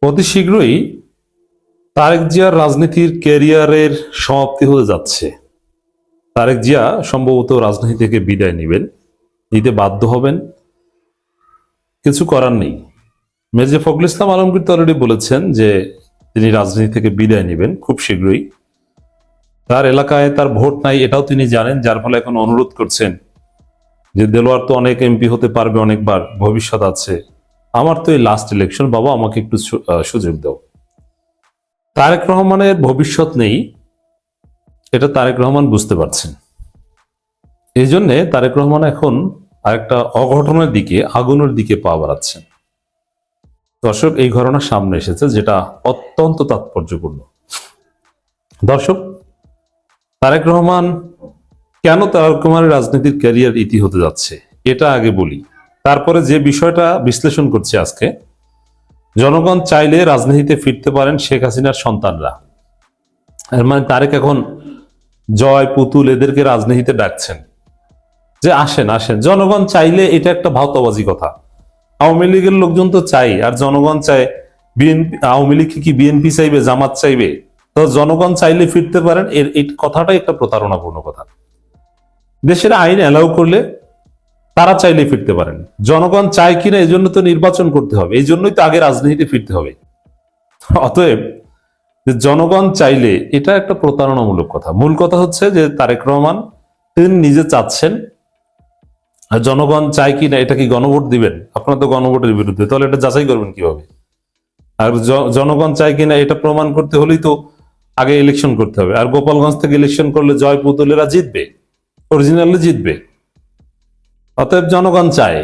অতি শীঘ্রই তারেক জিয়ার রাজনীতির ক্যারিয়ারের সমাপ্তি হতে যাচ্ছে। তারেক জিয়া সম্ভবত রাজনীতি থেকে বিদায় নিতে বাধ্য হবেন। কিছু করার নেই। মির্জা ফখরুল ইসলাম আলমগীর তো অলরেডি বলেছেন যে তিনি রাজনীতি থেকে বিদায় নেবেন খুব শীঘ্রই। তার এলাকায় তার ভোট নাই এটাও তিনি জানেন, যার ফলে এখন অনুরোধ করছেন যে দেলোয়ার তো অনেক এমপি হতে পারবে, অনেকবার ভবিষ্যৎ আছে, আমার তো এই লাস্ট ইলেকশন, বাবা আমাকে একটু সুযোগ দাও। তারেক রহমানের ভবিষ্যৎ নেই, এটা তারেক রহমান বুঝতে পারছেন। এই জন্যে তারেক রহমান এখন আরেকটা অঘটনের দিকে, আগুনের দিকে পা বাড়াচ্ছেন। দর্শক, এই ঘটনা সামনে এসেছে যেটা অত্যন্ত তাৎপর্যপূর্ণ। দর্শক, তারেক রহমান কেন তারেক রহমানের রাজনীতির ক্যারিয়ার ইতি হতে যাচ্ছে এটা আগে বলি, তারপরে যে বিষয়টা বিশ্লেষণ করছে আজকে। জনগণ চাইলে রাজনীতিতে ফিরতে পারেন শেখ হাসিনার সন্তানরা। এর মানে তারেক এখন জয়, পুতুল এদেরকে রাজনীতিতে ডাকছেন যে আসেন আসেন, জনগণ চাইলে। এটা একটা ভাওতাবাজি কথা। আওয়ামী লীগের লোকজন তো চাই, আর জনগণ চায় বিএনপি। আওয়ামী লীগ কি বিএনপি চাইবে, জামাত চাইবে? তো জনগণ চাইলে ফিরতে পারেন, এই কথাটাই একটা প্রতারণাপূর্ণ কথা। দেশের আইন অ্যালাউ করলে তারা চাইলে ফিরতে পারেন। জনগণ চায় কিনা এই জন্য তো নির্বাচন করতে হবে, এই জন্যই তো আগে রাজনীতিতে ফিরতে হবে। অতএব জনগণ চাইলে, এটা একটা প্রতারণামূলক কথা। মূল কথা হচ্ছে যে তারেক রহমান তিনি নিজে চাচ্ছেন, আর জনগণ চায় কিনা এটা কি গণভোট দিবেন? আপনারা তো গণভোটের বিরুদ্ধে, তাহলে এটা যাচাই করবেন কিভাবে? আর জনগণ চায় কিনা এটা প্রমাণ করতে হলেই তো আগে ইলেকশন করতে হবে। আর গোপালগঞ্জ থেকে ইলেকশন করলে জয় পুতুলেরা জিতবে, অরিজিনালি জিতবে। অতএব জনগণ চায়।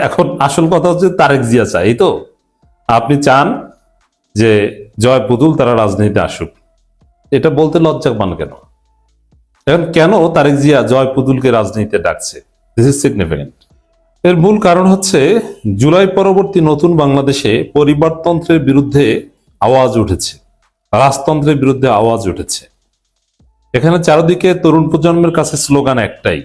এখন আসল কথা হচ্ছে তারেক জিয়া চায়, এই তো। আপনি চান যে জয় পুতুল তারা রাজনীতিতে আসুক, এটা বলতে লজ্জা পান কেন? এখন কেন তারেক জিয়া জয় পুতুলকে রাজনীতিতে ডাকছে? This is significant. এর মূল কারণ হচ্ছে জুলাই পরবর্তী নতুন বাংলাদেশে পরিবারতন্ত্রের বিরুদ্ধে আওয়াজ উঠেছে, রাজতন্ত্রের বিরুদ্ধে আওয়াজ উঠেছে। এখানে চারিদিকে তরুণ প্রজন্মের কাছে স্লোগান একটাই,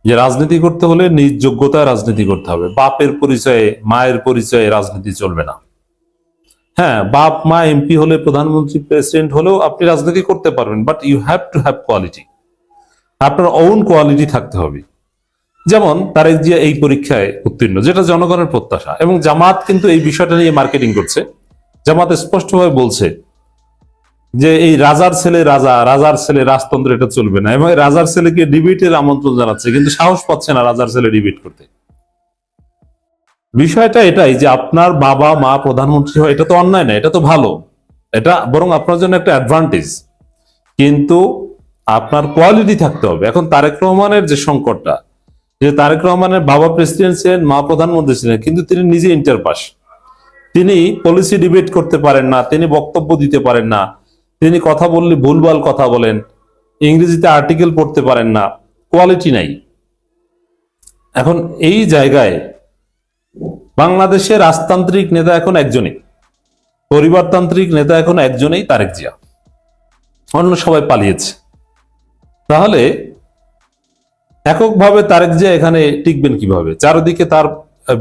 যে রাজনীতি করতে হলে নিজ যোগ্যতায় রাজনীতি করতে হবে। বাপের পরিচয়ে, মায়ের পরিচয়ে রাজনীতি চলবে না। হ্যাঁ, বাপ মা এমপি হলে, প্রধানমন্ত্রী প্রেসিডেন্ট হলেও আপনি রাজনীতি করতে পারবেন, but you have to have quality. আপনার ওন কোয়ালিটি থাকতে হবে। যেমন তারেক জিয়া এই পরীক্ষায় উত্তীর্ণ, যেটা জনগণের প্রত্যাশা। এবং জামাত কিন্তু এই বিষয়টা নিয়ে মার্কেটিং করছে। জামাত স্পষ্টভাবে বলছে যে এই রাজার ছেলে রাজা, রাজার ছেলে রাজতন্ত্র, এটা চলবে না। এবং রাজার ছেলেকে ডিবেটের আমন্ত্রণ জানাচ্ছে, কিন্তু সাহস পাচ্ছে না রাজার ছেলে ডিবেট করতে। বিষয়টা এটাই যে আপনার বাবা মা প্রধানমন্ত্রী হয়, এটা তো অন্যায় না, এটা তো ভালো, এটা বরং আপনার জন্য একটা অ্যাডভান্টেজ। কিন্তু আপনার কোয়ালিটি থাকতে হবে। এখন তারেক রহমানের যে সংকটটা, যে তারেক রহমানের বাবা প্রেসিডেন্ট ছিলেন, মা প্রধানমন্ত্রী ছিলেন, কিন্তু তিনি নিজে ইন্টার পাস। তিনি পলিসি ডিবেট করতে পারেন না, তিনি বক্তব্য দিতে পারেন না, তিনি কথা বললে ভুলভাল কথা বলেন, ইংরেজিতে আর্টিকেল পড়তে পারেন না, কোয়ালিটি নাই। এখন এই জায়গায় বাংলাদেশের রাজতান্ত্রিক নেতা এখন একজনই, পরিবারতান্ত্রিক নেতা এখন একজনেই, তারেক জিয়া। অন্য সবাই পালিয়েছে। তাহলে এককভাবে তারেক জিয়া এখানে টিকবেন কিভাবে? চারিদিকে তার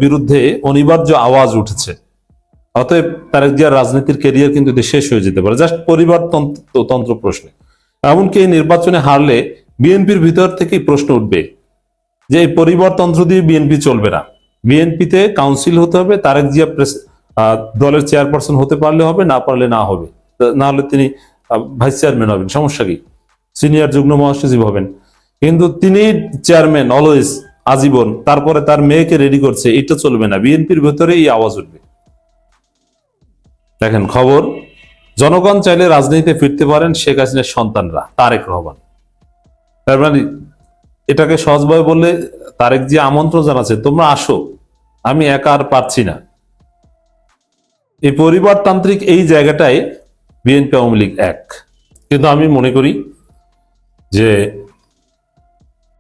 বিরুদ্ধে অনিবার্য আওয়াজ উঠেছে। অতএব তারেক জিয়ার রাজনীতির ক্যারিয়ার কিন্তু শেষ হয়ে যেতে পারে, জাস্ট পরিবারতন্ত্র প্রশ্নে। এমনকি এই নির্বাচনে হারলে বিএনপির ভিতর থেকেই প্রশ্ন উঠবে যে এই পরিবারতন্ত্র দিয়ে বিএনপি চলবে না। বিএনপিতে কাউন্সিল হতে হবে, তারেক জিয়া দলের চেয়ারপারসন হতে পারলে হবে, না পারলে না হবে। না হলে তিনি ভাইস চেয়ারম্যান হবেন, সমস্যা কি? সিনিয়র যুগ্ম মহাসচিব হবেন, কিন্তু তিনি চেয়ারম্যান অলওয়েজ, আজীবন। তারপরে তার মেয়েকে রেডি করছে, এটা চলবে না। বিএনপির ভেতরে এই আওয়াজ উঠবে। দেখেন খবর, জনগণ চাইলে রাজনীতিতে ফিরতে পারেন শেখ হাসিনার সন্তানরা, তারেক রহমান। তার মানে এটাকে সহজভাবে বললে তারেক জি আমন্ত্রণ জানাচ্ছে, তোমরা আসো, আমি একা আর পারছি না। এই পরিবারতান্ত্রিক এই জায়গাটায় বিএনপি আওয়ামী লীগ এক। কিন্তু আমি মনে করি যে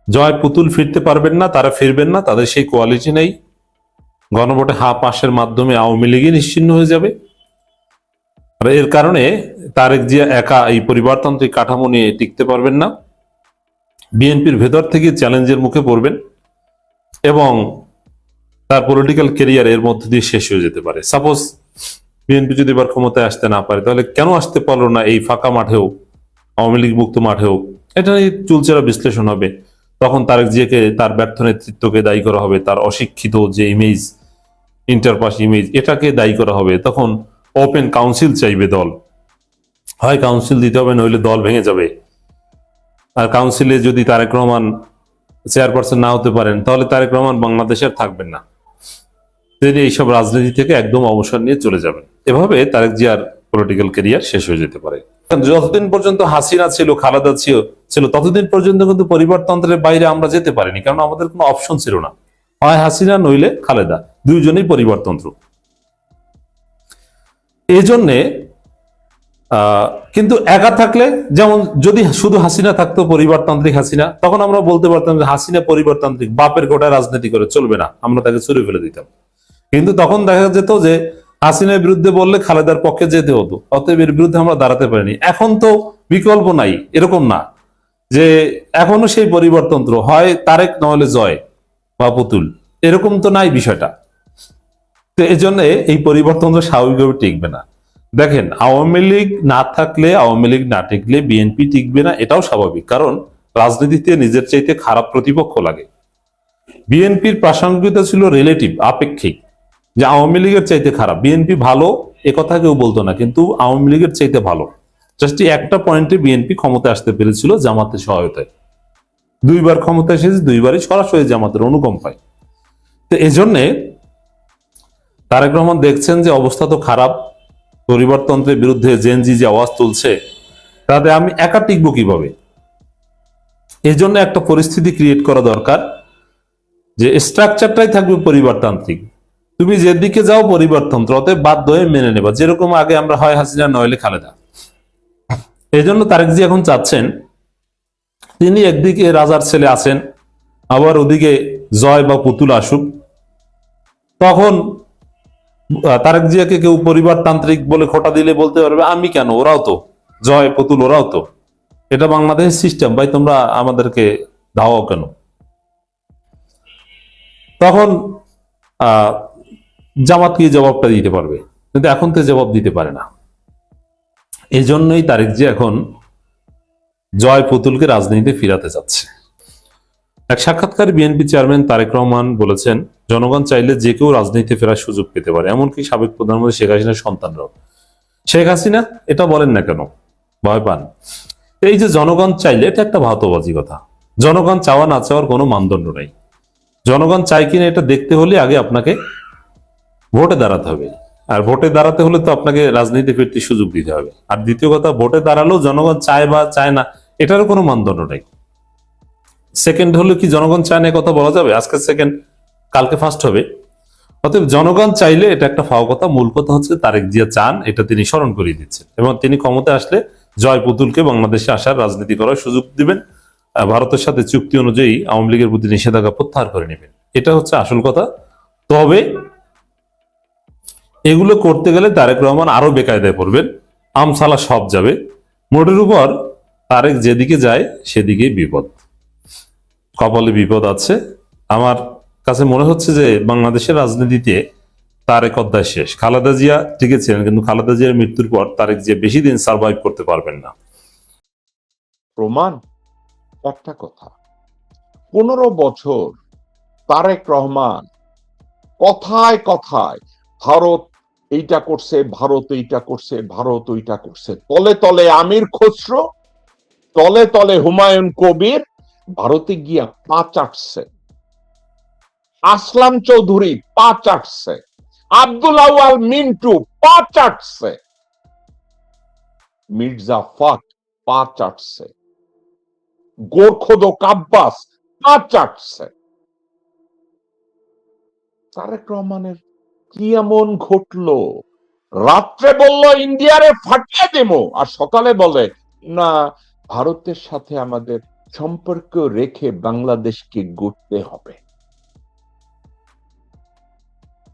জয় পুতুল ফিরতে পারবেন না, তারা ফিরবেন না, তাদের সেই কোয়ালিটি নেই। গণভোটে পাসের মাধ্যমে আওয়ামী লীগই নিশ্চিহ্ন হয়ে যাবে। আর এর কারণে তারেক জিয়া একা এই পরিবারতান্ত্রিক কাঠামো নিয়ে টিকতে পারবেন না। বিএনপির ভেতর থেকে চ্যালেঞ্জের মুখে পড়বেন এবং তার পলিটিক্যাল ক্যারিয়ার এর মধ্যে দিয়ে শেষ হয়ে যেতে পারে। সাপোজ বিএনপি যদি এবার ক্ষমতায় আসতে না পারে তাহলে কেন আসতে পারলো না এই ফাঁকা মাঠেও, আওয়ামী লীগ মুক্ত মাঠেও? এটা নিয়ে চুলচেরা বিশ্লেষণ হবে। তখন তারেক জিয়াকে, তার ব্যর্থ নেতৃত্বকে দায়ী করা হবে, তার অশিক্ষিত যে ইমেজ, ইন্টারপাস ইমেজ, এটাকে দায়ী করা হবে। তখন ওপেন কাউন্সিল চাইবে দল, হয় কাউন্সিল দিতে হবে, নইলে দল ভেঙে যাবে। আর কাউন্সিলে যদি তারেক রহমান চেয়ারপারসন না হতে পারেন তাহলে তারেক রহমান বাংলাদেশের থাকবেন না, তিনি এইসব রাজনীতি থেকে একদম অবসর নিয়ে চলে যাবেন। এভাবে তারেক জিয়ার পলিটিক্যাল ক্যারিয়ার শেষ হয়ে যেতে পারে। যতদিন পর্যন্ত হাসিনা ছিল, খালেদা ছিল, ততদিন পর্যন্ত কিন্তু পরিবারতন্ত্রের বাইরে আমরা যেতে পারিনি, কারণ আমাদের কোনো অপশন ছিল না, হয় হাসিনা নইলে খালেদা, দুইজনেই পরিবারতন্ত্র। এই জন্যে কিন্তু একা থাকলে, যেমন যদি শুধু হাসিনা থাকতো, পরিবারতান্ত্রিক হাসিনা, তখন আমরা বলতে পারতাম যে হাসিনা পরিবারতান্ত্রিক, বাপের গোটায় রাজনীতি করে চলবে না, আমরা তাকে ছুড়ে ফেলে দিতাম। কিন্তু তখন দেখা যেত যে হাসিনার বিরুদ্ধে বললে খালেদার পক্ষে যেতে হতো, অতএব এর বিরুদ্ধে আমরা দাঁড়াতে পারিনি। এখন তো বিকল্প নাই, এরকম না যে এখনো সেই পরিবারতন্ত্র, হয় তারেক নইলে জয় বা পুতুল, এরকম তো নাই বিষয়টা। তো এই জন্য এই পরিবর্তনটা স্বাভাবিকভাবে টিকবে না। দেখেন, আওয়ামী লীগ না থাকলে, আওয়ামী লীগ না টিকলে বিএনপি টিকবে না, এটাও স্বাভাবিক, কারণ রাজনীতিতে নিজের চাইতে খারাপ প্রতিপক্ষ লাগে। বিএনপির প্রাসঙ্গিকতা ছিল রিলেটিভ, আপেক্ষিক, যে আওয়ামী লীগের চাইতে খারাপ, বিএনপি ভালো একথা কেউ বলতো না, কিন্তু আওয়ামী লীগের চাইতে ভালো। জাস্ট একটা পয়েন্টে বিএনপি ক্ষমতায় আসতে পেরেছিল জামাতের সহায়তায়, দুইবার ক্ষমতায় এসেছে, দুইবারই সরাসরি জামাতের অনুকম্পায়। তো এজন্যে তারেক রহমান দেখছেন যে অবস্থা তো খারাপ, পরিবারতন্ত্রের বিরুদ্ধে জেনজি যে আওয়াজ তুলছে, তাতে আমি একা টিকবো কিভাবে? এই জন্য একটা পরিস্থিতি ক্রিয়েট করা দরকার যে স্ট্রাকচারটাই থাকবে পরিবারতান্ত্রিক, তুমি যেদিকে যাও পরিবারতন্ত্র, অতএব বাধ্য হয়ে মেনে নেবা, যেরকম আগে আমরা হয় হাসিনা নইলে খালেদা। এই জন্য তারেক জি এখন চাচ্ছেন, তিনি একদিকে রাজার ছেলে আছেন, আবার ওদিকে জয় বা পুতুল আসুক, তখন তারেক জিয়াকে কেউ পরিবারতান্ত্রিক বলে খোটা দিলে বলতে পারবে আমি কেন, ওরাও তো জয় পুতুল, ওরাও তো, এটা বাংলাদেশের সিস্টেম ভাই, তোমরা আমাদেরকে ধাওয়াও কেন? তখন আহ জামাত কি জবাবটা দিতে পারবে, কিন্তু এখন তো জবাব দিতে পারে না। এই জন্যই তারেক জি এখন জয় পুতুলকে রাজনীতিতে ফিরাতে যাচ্ছে। এক সাক্ষাৎকারে বিএনপি চেয়ারম্যান তারেক রহমান বলেছেন, জনগণ চাইলে যে কেউ রাজনীতিতে ফেরার সুযোগ পেতে পারে, এমনকি সাবেক প্রধানমন্ত্রী শেখ হাসিনার সন্তানরাও। শেখ হাসিনা এটা বলেন না কেন, ভয় পান? এই যে জনগণ চাইলে, এটা একটা ভাতবাজি কথা। জনগণ চাওয়া না চাওয়ার কোনো মানদণ্ড নাই। জনগণ চায় কিনা এটা দেখতে হলে আগে আপনাকে ভোটে দাঁড়াতে হবে, আর ভোটে দাঁড়াতে হলে তো আপনাকে রাজনীতি ফিরতে সুযোগ দিতে হবে। আর দ্বিতীয় কথা, ভোটে দাঁড়ালেও জনগণ চায় বা চায় না, এটারও কোনো মানদণ্ড নাই। সেকেন্ড হলে কি জনগণ চায় না কথা বলা যাবে? আজকে সেকেন্ড, কালকে ফার্স্ট হবে। অতএব জনগণ চাইলে এটা একটা ফাও কথা, মূল কথা হচ্ছে তারেক জিয়া চান, এটা তিনি স্মরণ করিয়ে দিচ্ছেন, এবং তিনি ক্ষমতায় আসলে জয় পুতুলকে বাংলাদেশে আসার রাজনীতি করার সুযোগ দিবেন, ভারতের সাথে চুক্তি অনুযায়ী আওয়ামী লীগের প্রতি নিষেধাজ্ঞা প্রত্যাহার করে নেবেন, এটা হচ্ছে আসল কথা। তবে এগুলো করতে গেলে তারেক রহমান আরো বেকায়দায় পড়বেন, আমসালা সব যাবে, মোটের উপর তারেক যেদিকে যায় সেদিকেই বিপদ, কপালে বিপদ আছে। আমার কাছে মনে হচ্ছে যে বাংলাদেশের রাজনীতিতে তারেক অধ্যায় শেষ। খালেদা জিয়া টিকে ছিলেন, কিন্তু খালেদা জিয়ার মৃত্যুর পর তারেক জিয়া বেশি দিন সার্ভাইভ করতে পারবেন না। প্রমাণ একটা কথা, 15 বছর তারেক রহমান কথায় কথায় ভারত এইটা করছে, ভারত এইটা করছে, ভারত ওইটা করছে, তলে তলে আমির খসরু, তলে তলে হুমায়ুন কবির ভারতে গিয়া পা চাটছে, আসলাম চৌধুরী পা চাটছে, আব্দুল আউয়াল মিন্টু পা চাটছে, মির্জা ফখ পা চাটছে, গোরখোদক আব্বাস পা চাটছে। তারেক রহমানের কি এমন ঘটলো? রাত্রে বলল ইন্ডিয়ারে ফাটিয়ে দেবো, আর সকালে বলে না, ভারতের সাথে আমাদের সম্পর্ক রেখে বাংলাদেশকে গড়তে হবে।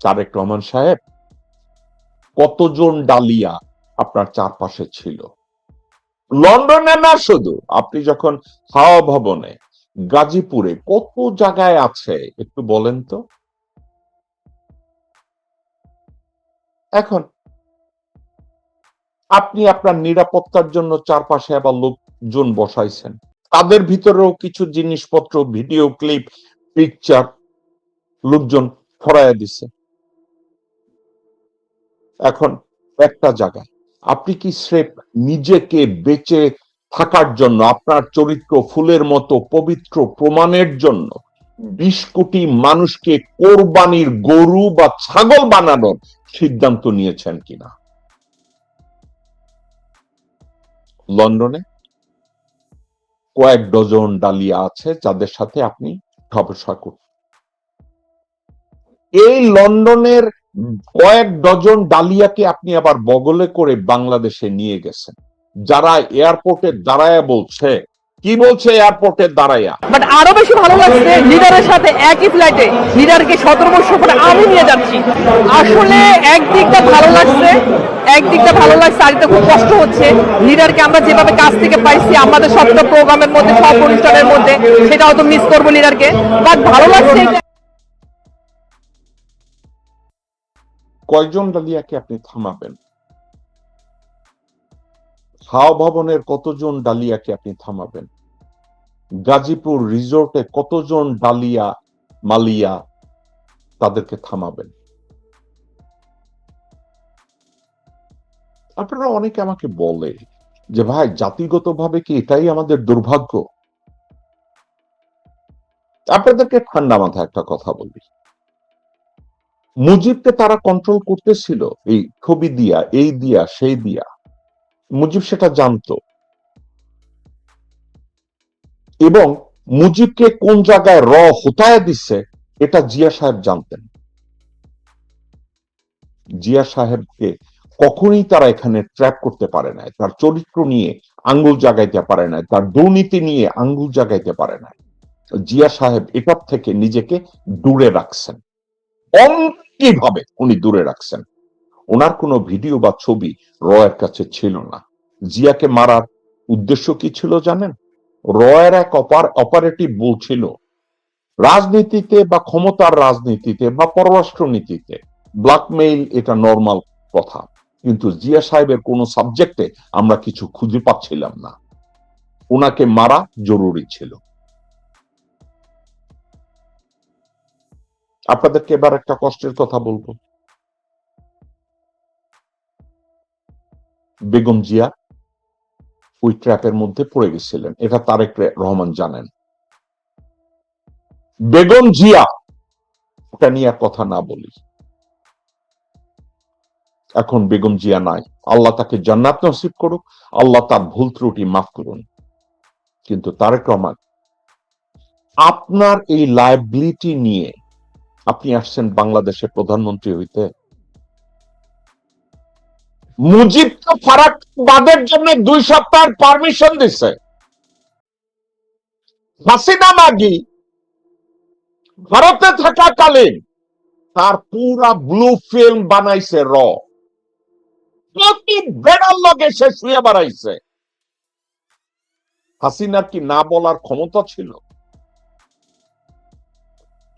তারেক রহমান সাহেব, কতজন ডালিয়া আপনার চারপাশে ছিল? লন্ডনে না শুধু, আপনি যখন হাওয়া ভবনে, গাজীপুরে, কত জায়গায় আছে একটু বলেন তো। এখন আপনি আপনার নিরাপত্তার জন্য চারপাশে আবার লোকজন বসাইছেন, তাদের ভিতরেও কিছু জিনিসপত্র, ভিডিও ক্লিপ, পিকচার লোকজন ছড়াইয়া দিছে। এখন একটা জায়গায় আপনি কি স্রেফ নিজেকে বেঁচে থাকার জন্য, আপনার চরিত্র ফুলের মতো পবিত্র প্রমাণের জন্য 20 কোটি মানুষকে কোরবানির গরু বা ছাগল বানানোর সিদ্ধান্ত নিয়েছেন কিনা? লন্ডনে কয়েক ডজন ডালিয়া আছে যাদের সাথে আপনি ঠবসা করছেন। এই লন্ডনের কয়েক ডজন ডালিয়াকে আপনি আবার বগলে করে বাংলাদেশে নিয়ে গেছেন, যারা এয়ারপোর্টে দাঁড়ায়া বলছে, কি বলছে এয়ারপোর্টে দাঁড়ায়া, বাট আরো বেশি ভালো লাগছে লিডারের সাথে একই ফ্লাইটে লিডারকে 17 বছর পরে আমি নিয়ে যাচ্ছি। আসলে একদিকটা ভালো লাগছে, আরেকটা খুব কষ্ট হচ্ছে। লিডারকে আমরা যেভাবে কাছ থেকে পাইছি আমাদের সবটা প্রোগ্রামের মধ্যে, সব অনুষ্ঠানের মধ্যে, সেটা হয়তো মিস করবো লিডারকে, বাট ভালো লাগছে এটা। কয়জন ডালিয়াকে আপনি থামাবেন? হাওয়া ভবনের কতজন ডালিয়াকে আপনি থামাবেন? গাজীপুর রিসোর্টে কতজন ডালিয়া মালিয়া তাদেরকে থামাবেন? আপনারা অনেকে আমাকে বলে যে ভাই, জাতিগতভাবে কি এটাই আমাদের দুর্ভাগ্য? আপনাদেরকে ঠান্ডা মাথায় একটা কথা বলি, মুজিবকে তারা কন্ট্রোল করতেছিল এই ছবি দিয়া, এই দিয়া, সেই দিয়া। মুজিব সেটা জানতো, এবং মুজিবকে কোন জায়গায় হতায় দিচ্ছে এটা জিয়া সাহেব জানতেন। জিয়া সাহেবকে কখনই তারা এখানে ট্র্যাপ করতে পারে নাই, তার চরিত্র নিয়ে আঙ্গুল জাগাইতে পারে নাই, তার দুর্নীতি নিয়ে আঙ্গুল জাগাইতে পারে নাই। জিয়া সাহেব এটার থেকে নিজেকে দূরে রাখছেন, কিভাবে উনি দূরে রাখছেন? ওনার কোনো ভিডিও বা ছবি রয়ের কাছে ছিল না। জিয়াকে মারার উদ্দেশ্য কি ছিল জানেন? রয়ের এক অপারেটিভ বলছিল, রাজনীতিতে বা ক্ষমতার রাজনীতিতে বা পররাষ্ট্র নীতিতে ব্ল্যাকমেইল এটা নর্মাল কথা, কিন্তু জিয়া সাহেবের কোন সাবজেক্টে আমরা কিছু খুঁজে পাচ্ছিলাম না। ওনাকে মারা জরুরি ছিল। আপনাদেরকে এবার একটা কষ্টের কথা বলবো, বেগম জিয়া ওই ট্র্যাপের মধ্যে পড়ে গেছিলেন, এটা তারেক রহমান জানেন। বেগম জিয়া, ওটা নিয়ে আর কথা না বলি, এখন বেগম জিয়া নাই, আল্লাহ তাকে জান্নাত নসিব করুক, আল্লাহ তার ভুল ত্রুটি মাফ করুন। কিন্তু তারেক রহমান, আপনার এই লায়াবিলিটি নিয়ে আপনি আসছেন বাংলাদেশের প্রধানমন্ত্রী হইতে। মুজিব তো ফারাকবাদের জন্য 2 সপ্তাহের পারমিশন দিছে। হাসিনা মাগি ভারতে থাকাকালীন তার পুরা ব্লু ফিল্ম বানাইছে প্রতি বেড়ার লগে সে শুয়ে বেড়াইছে। হাসিনার কি না বলার ক্ষমতা ছিল?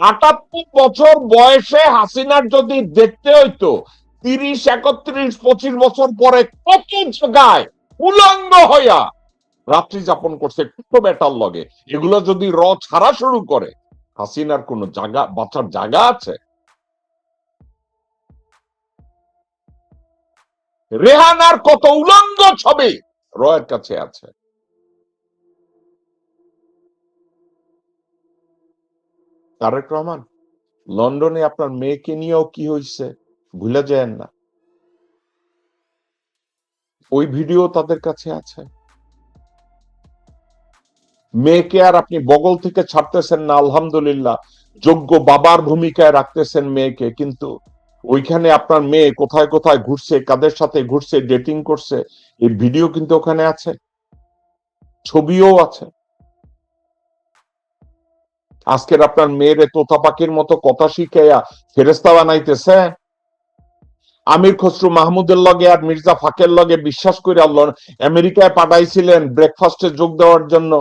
78 বছর বয়সে হাসিনার যদি দেখতে হইতো 30, 31, 25 বছর পরে কত জায়গায় উলঙ্গ হইয়া রাত্রি যাপন করছে কত বেটার লগে, এগুলো যদি ছাড়া শুরু করে, হাসিনার কোন জায়গা বাঁচার জায়গা আছে? রেহানার কত উলঙ্গ ছবি রয়ের কাছে আছে। তারেক রহমান, লন্ডনে আপনার মেয়েকে নিয়েও কি হয়েছে ভুলে যায় না, ওই ভিডিও তাদের কাছে আছে। মেয়েকে আর আপনি বগল থেকে ছাড়তেছেন না, আলহামদুলিল্লাহ, যোগ্য বাবার ভূমিকায় রাখতেছেন মেয়েকে, কিন্তু ওইখানে আপনার মেয়ে কোথায় কোথায় ঘুরছে, কাদের সাথে ঘুরছে, ডেটিং করছে, এই ভিডিও কিন্তু ওখানে আছে, ছবিও আছে। আজকের আপনার মেয়েরে তোতা পাখির মতো কথা শিখাইয়া ফেরেস্তা বানাইতেছে। আমির খসরু মাহমুদের লগে আর মির্জা ফাকের লগে বিশ্বাস করে আল্লাহ আমেরিকায় পাঠাইছিলেন ব্রেকফাস্টে যোগ দেওয়ার জন্য,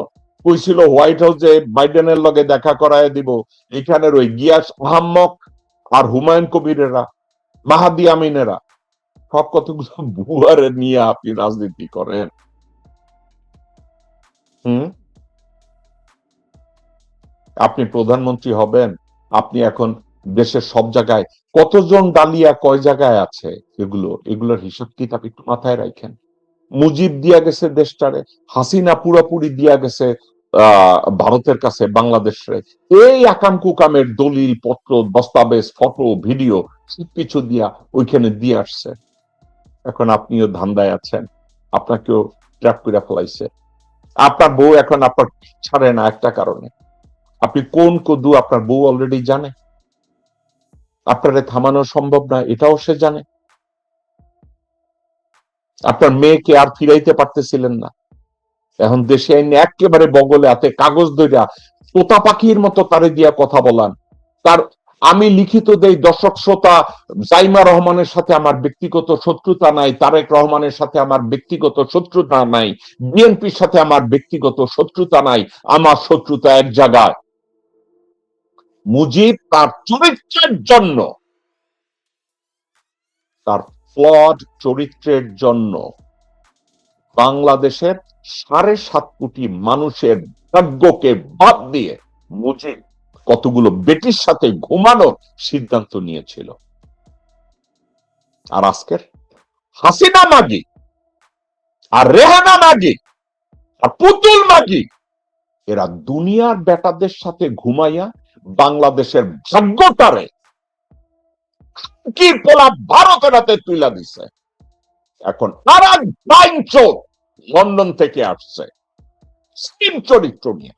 কইছিল হোয়াইট হাউসে বাইডেনের লগে দেখা করায় দিব। এখানের ওই গিয়াস আহম্মক আর হুমায়ুন কবিরেরা, মাহাদি আমিনেরা সব কতগুলো বুয়ারে নিয়ে আপনি রাজনীতি করেন। হুম, আপনি প্রধানমন্ত্রী হবেন, আপনি এখন দেশের সব জায়গায় কতজন ডালিয়া কয় জায়গায় আছে, এগুলোর হিসাব কিতাব একটু মাথায় রাখেন। মুজিব দিয়া গেছে দেশটারে, হাসিনা পুরাপুরি দিয়া গেছে ভারতের কাছে বাংলাদেশে। এই আকাম কুকামের দলিল পত্র, দস্তাবেজ, ফটো, ভিডিও সবকিছু দিয়া ওইখানে দিয়ে আসছে। এখন আপনিও ধান্দায় আছেন, আপনাকেও ট্র্যাপ করে ফেলাইছে। আপনার বউ এখন আপনার ছাড়ে না একটা কারণে, আপনি কোন কদু আপনার বউ অলরেডি জানে, আপনারে থামানো সম্ভব না এটাও সে জানে। আপনার মেয়েকে আর ফিরাইতে পারতেছিলেন না, এখন দেশে আইনে একেবারে বগলে হাতে কাগজ ধইরা তোতা পাখির মতো তারে দিয়া কথা বলান। তার আমি লিখিত দেই, দর্শক শ্রোতা, জাইমা রহমানের সাথে আমার ব্যক্তিগত শত্রুতা নাই, তারেক রহমানের সাথে আমার ব্যক্তিগত শত্রুতা নাই, বিএনপির সাথে আমার ব্যক্তিগত শত্রুতা নাই, আমার শত্রুতা এক জায়গায়। মুজিব তার চরিত্রের জন্য, তার ফ্লড চরিত্রের জন্য বাংলাদেশের 7.5 কোটি মানুষের ভাগ্যকে বাদ দিয়ে মুজিব কতগুলো বেটির সাথে ঘুমানোর সিদ্ধান্ত নিয়েছিল। আর আজকের হাসিনা মাগি আর রেহানা মাগি আর পুতুল মাগি, এরা দুনিয়ার বেটাদের সাথে ঘুমাইয়া বাংলাদেশের ভাগ্যটারে কি পোলা ভারতের হাতে তুইলা দিছে। এখন আর এক বাইঞ্চোদ লন্ডন থেকে আসছে স্কিম চরিত্র নিয়ে।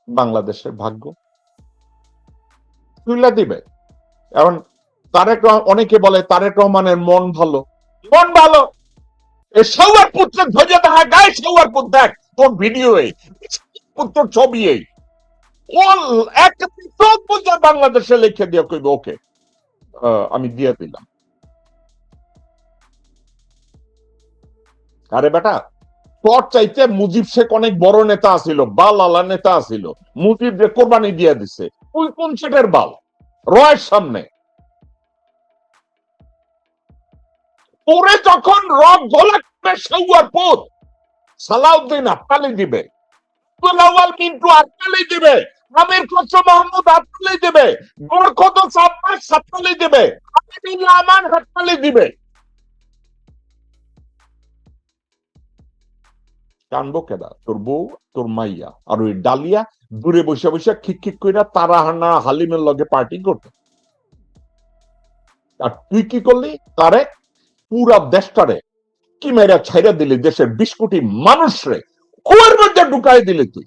বাংলাদেশের ভাগ্য তুইলা দিবে। এখন অনেকে বলে তারেক রহমানের মন ভালো, মন ভালো, এই সৌয়ার পুত্রের ধৈর্য দেখা গায়ে, সৌয়ার পুত্র দেখ তোর ভিডিও, পুত্র ছবি, বাংলাদেশে লিখে দিয়ে কইবে ওকে আমি দিয়ে দিলাম। আরে বেটা, তোর চাইতে মুজিব শেখ অনেক বড় নেতা আছিল, বাল আলা নেতা আছিল, মুজিব যে কোরবানি দিয়ে দিছে, তুই কোন সেটের বাল রয়ের সামনে? তোরে যখন রব গোলা সৌয়ার পুত সালাউদ্দিন আটকালি দিবে, মিন্টু আটকালি দিবে, আমির খসরু মাহমুদ আটকালি দিবে, বরকত সাব্বাস আটকালি দিবে, আমিনুল্লাহ আমান আটকালি দিবে। টানবো কেডা? তোর বউ, তোর মাইয়া আর ওই ডালিয়া দূরে বসে বসে খিক খিক কইরা তারাহানা হালিমের লগে পার্টি করতে। আর তুই কি করলি? তারে পুরা দেশটারে কি মেয়েরা ছাইরা দিলি, দেশের 20 কোটি মানুষরে কুয়ার মধ্যে ঢুকাই দিলি তুই।